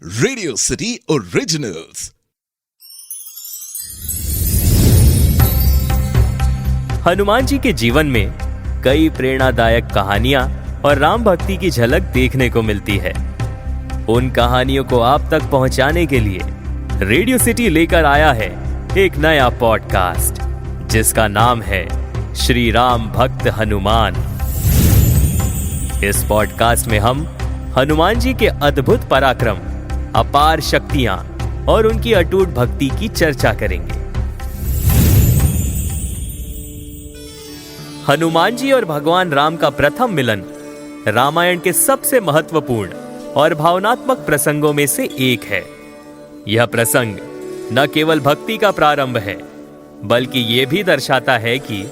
Radio city originals. Hanuman ji के जीवन में कई प्रेरणादायक कहानियां और राम भक्ति की झलक देखने को मिलती है। उन कहानियों को आप तक पहुंचाने के लिए रेडियो सिटी लेकर आया है एक नया पॉडकास्ट जिसका नाम है श्री राम भक्त हनुमान। इस पॉडकास्ट में हम हनुमान जी के अद्भुत पराक्रम, अपार शक्तियां और उनकी अटूट भक्ति की चर्चा करेंगे। हनुमान जी और भगवान राम का प्रथम मिलन रामायण के सबसे महत्वपूर्ण और भावनात्मक प्रसंगों में से एक है। यह प्रसंग न केवल भक्ति का प्रारंभ है, बल्कि यह भी दर्शाता है कि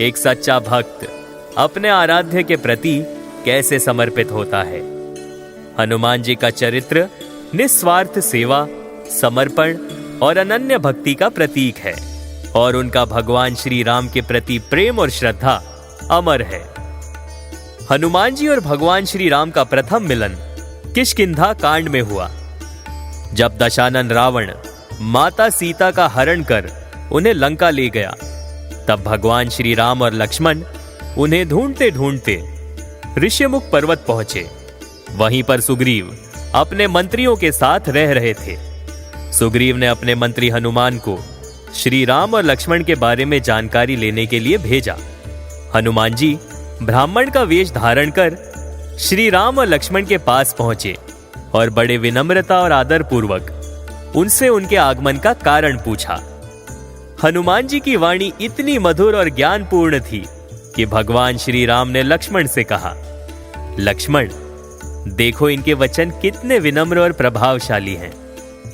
एक सच्चा भक्त अपने आराध्य के प्रति कैसे समर्पित होता है। हनुमान जी का चरित्र निस्वार्थ सेवा, समर्पण और अनन्य भक्ति का प्रतीक है और उनका भगवान श्री राम के प्रति प्रेम और श्रद्धा अमर है। हनुमान जी और भगवान श्री राम का प्रथम मिलन किष्किंधा कांड में हुआ। जब दशानन रावण माता सीता का हरण कर उन्हें लंका ले गया, तब भगवान श्री राम और लक्ष्मण उन्हें ढूंढते ढूंढते ऋष्यमुख पर्वत पहुंचे। वहीं पर सुग्रीव अपने मंत्रियों के साथ रह रहे थे। सुग्रीव ने अपने मंत्री हनुमान को श्री राम और लक्ष्मण के बारे में जानकारी लेने के लिए भेजा। हनुमान जी ब्राह्मण का वेश धारण कर श्री राम और लक्ष्मण के पास पहुंचे और बड़े विनम्रता और आदर पूर्वक उनसे उनके आगमन का कारण पूछा। हनुमान जी की वाणी इतनी मधुर और ज्ञानपूर्ण थी कि भगवान श्री राम ने लक्ष्मण से कहा, लक्ष्मण, देखो इनके वचन कितने विनम्र और प्रभावशाली हैं।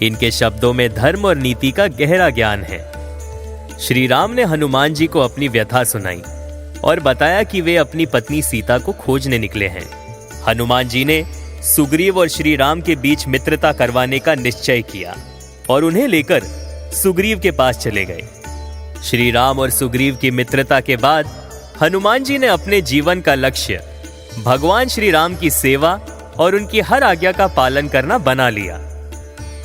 इनके शब्दों में धर्म और नीति का गहरा ज्ञान है। श्री राम ने हनुमान जी को अपनी व्यथा सुनाई और बताया कि वे अपनी पत्नी सीता को खोजने निकले हैं। हनुमान जी ने सुग्रीव और श्री राम के बीच मित्रता करवाने का निश्चय किया और उन्हें लेकर सुग्रीव के पास चले गए। श्री राम और सुग्रीव की मित्रता के बाद हनुमान जी ने अपने जीवन का लक्ष्य भगवान श्री राम की सेवा और उनकी हर आज्ञा का पालन करना बना लिया।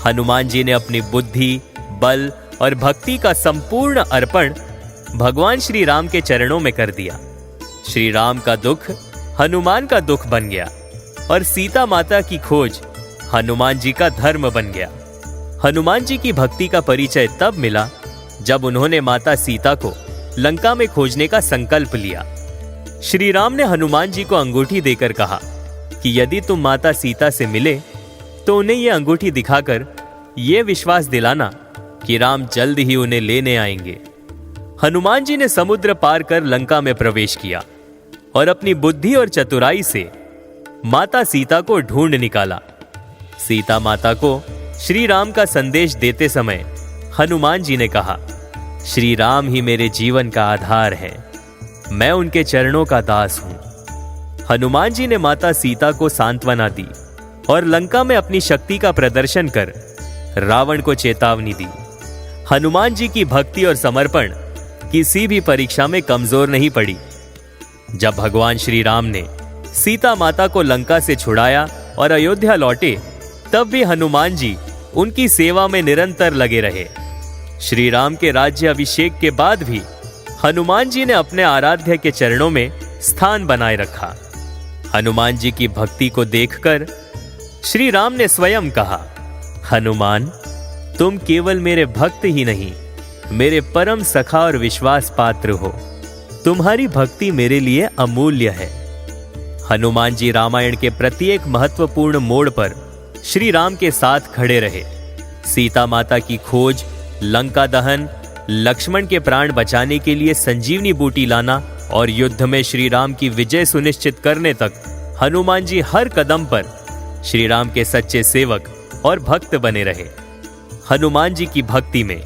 हनुमान जी ने अपनी बुद्धि, बल और भक्ति का संपूर्ण अर्पण भगवान श्री राम के चरणों में कर दिया। श्री राम का दुख हनुमान का दुख बन गया और सीता माता की खोज हनुमान जी का धर्म बन गया। हनुमान जी की भक्ति का परिचय तब मिला जब उन्होंने माता सीता को लंका में खोजने का संकल्प लिया। श्री राम ने हनुमान जी को अंगूठी देकर कहा कि यदि तुम माता सीता से मिले तो उन्हें यह अंगूठी दिखाकर यह विश्वास दिलाना कि राम जल्द ही उन्हें लेने आएंगे। हनुमान जी ने समुद्र पार कर लंका में प्रवेश किया और अपनी बुद्धि और चतुराई से माता सीता को ढूंढ निकाला। सीता माता को श्री राम का संदेश देते समय हनुमान जी ने कहा, श्री राम ही मेरे जीवन का आधार है, मैं उनके चरणों का दास हूं। हनुमान जी ने माता सीता को सांत्वना दी और लंका में अपनी शक्ति का प्रदर्शन कर रावण को चेतावनी दी। हनुमान जी की भक्ति और समर्पण किसी भी परीक्षा में कमजोर नहीं पड़ी। जब भगवान श्री राम ने सीता माता को लंका से छुड़ाया और अयोध्या लौटे, तब भी हनुमान जी उनकी सेवा में निरंतर लगे रहे। श्री राम के राज्य अभिषेक के बाद भी हनुमान जी ने अपने आराध्य के चरणों में स्थान बनाए रखा। हनुमान जी की भक्ति को देखकर श्री राम ने स्वयं कहा, हनुमान, तुम केवल मेरे भक्त ही नहीं, मेरे परम सखा और विश्वास पात्र हो। तुम्हारी भक्ति मेरे लिए अमूल्य है। हनुमान जी रामायण के प्रत्येक महत्वपूर्ण मोड़ पर श्री राम के साथ खड़े रहे। सीता माता की खोज, लंका दहन, लक्ष्मण के प्राण बचाने के लिए संजीवनी बूटी लाना और युद्ध में श्री राम की विजय सुनिश्चित करने तक हनुमान जी हर कदम पर श्री राम के सच्चे सेवक और भक्त बने रहे। हनुमान जी की भक्ति में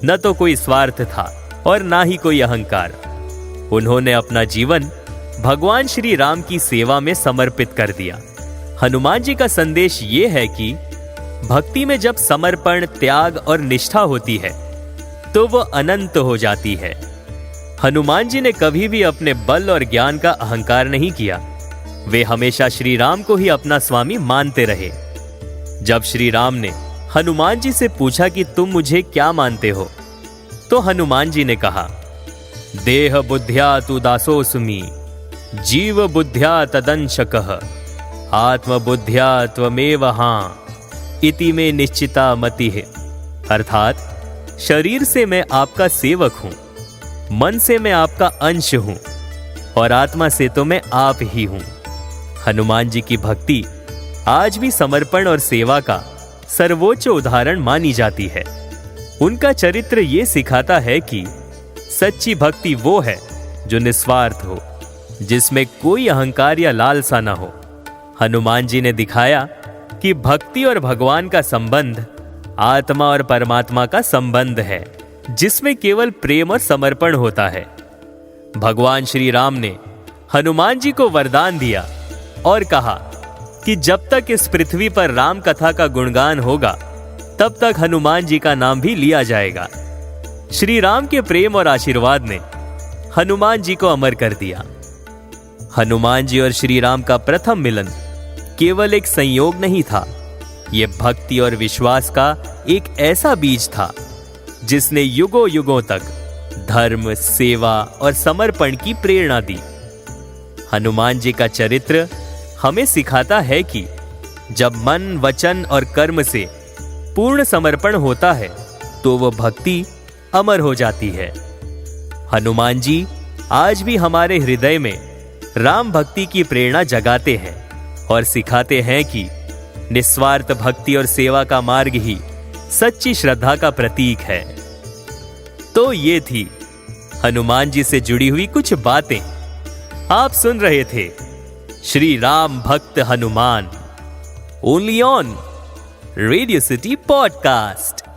न तो कोई स्वार्थ था और ना ही कोई अहंकार। उन्होंने अपना जीवन भगवान श्री राम की सेवा में समर्पित कर दिया। हनुमान जी का संदेश ये है कि भक्ति में जब समर्पण, त्याग और निष्ठा होती है तो वो अनंत हो जाती है। हनुमान जी ने कभी भी अपने बल और ज्ञान का अहंकार नहीं किया। वे हमेशा श्री राम को ही अपना स्वामी मानते रहे। जब श्री राम ने हनुमान जी से पूछा कि तुम मुझे क्या मानते हो, तो हनुमान जी ने कहा, देह बुद्ध्या तु दासोऽस्मि, जीव बुद्ध्या तदंशकः, आत्म बुद्ध्या त्वमेव हाँ, इति में निश्चिता मति है। अर्थात शरीर से मैं आपका सेवक हूं, मन से मैं आपका अंश हूं और आत्मा से तो मैं आप ही हूं। हनुमान जी की भक्ति आज भी समर्पण और सेवा का सर्वोच्च उदाहरण मानी जाती है। उनका चरित्र ये सिखाता है कि सच्ची भक्ति वो है जो निस्वार्थ हो, जिसमें कोई अहंकार या लालसा ना हो। हनुमान जी ने दिखाया कि भक्ति और भगवान का संबंध आत्मा और परमात्मा का संबंध है, जिसमें केवल प्रेम और समर्पण होता है। भगवान श्री राम ने हनुमान जी को वरदान दिया और कहा कि जब तक इस पृथ्वी पर राम कथा का गुणगान होगा, तब तक हनुमान जी का नाम भी लिया जाएगा। श्री राम के प्रेम और आशीर्वाद ने हनुमान जी को अमर कर दिया। हनुमान जी और श्री राम का प्रथम मिलन केवल एक संयोग नहीं था, यह भक्ति और विश्वास का एक ऐसा बीज था जिसने युगों युगों तक धर्म, सेवा और समर्पण की प्रेरणा दी। हनुमान जी का चरित्र हमें सिखाता है कि जब मन, वचन और कर्म से पूर्ण समर्पण होता है तो वह भक्ति अमर हो जाती है। हनुमान जी आज भी हमारे हृदय में राम भक्ति की प्रेरणा जगाते हैं और सिखाते हैं कि निस्वार्थ भक्ति और सेवा का मार्ग ही सच्ची श्रद्धा का प्रतीक है। तो ये थी हनुमान जी से जुड़ी हुई कुछ बातें। आप सुन रहे थे श्री राम भक्त Hanuman, only on radio city podcast.